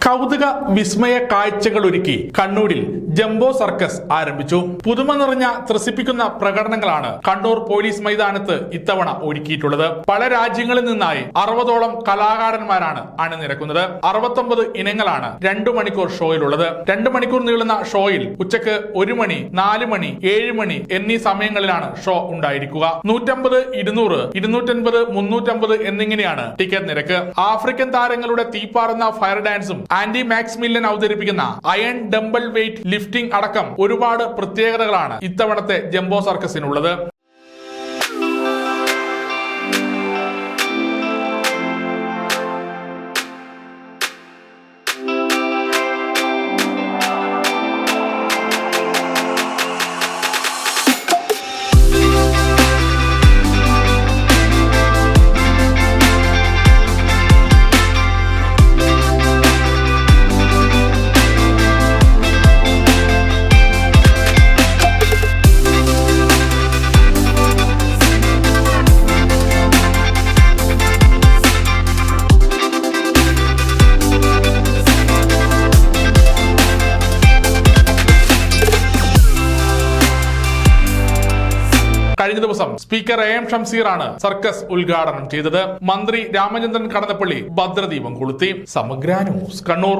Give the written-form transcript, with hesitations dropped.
കൗതുക വിസ്മയ കാഴ്ചകൾ ഒരുക്കി കണ്ണൂരിൽ ജംബോ സർക്കസ് ആരംഭിച്ചു. പുതുമ നിറഞ്ഞ ത്രസിപ്പിക്കുന്ന പ്രകടനങ്ങളാണ് കണ്ണൂർ പോലീസ് മൈതാനത്ത് ഇത്തവണ ഒരുക്കിയിട്ടുള്ളത്. പല രാജ്യങ്ങളിൽ നിന്നായി 60ഓളം കലാകാരന്മാരാണ് അണിനിരക്കുന്നത്. 69 ഇനങ്ങളാണ് 2 മണിക്കൂർ ഷോയിലുള്ളത്. 2 മണിക്കൂർ നീളുന്ന ഷോയിൽ ഉച്ചക്ക് 1 മണി, 4 മണി, 7 മണി എന്നീ സമയങ്ങളിലാണ് ഷോ ഉണ്ടായിരിക്കുക. 150, 200, 250, 350 എന്നിങ്ങനെയാണ് ടിക്കറ്റ് നിരക്ക്. ആഫ്രിക്കൻ താരങ്ങളുടെ തീപ്പാറുന്ന ഫയർ ഡാൻസും ആൻഡി മാക്സ്മില്ലൻ അവതരിപ്പിക്കുന്ന അയൺ ഡംബൽ വെയിറ്റ് ലിഫ്റ്റിംഗ് അടക്കം ഒരുപാട് പ്രത്യേകതകളാണ് ഇത്തവണത്തെ ജംബോ സർക്കസിനുള്ളത്. കഴിഞ്ഞ ദിവസം സ്പീക്കർ AM ഷംസീറാണ് സർക്കസ് ഉദ്ഘാടനം ചെയ്തത്. മന്ത്രി രാമചന്ദ്രൻ കടന്നപ്പള്ളി ഭദ്രദീപം കൊളുത്തി. സമഗ്ര ന്യൂസ്, കണ്ണൂർ.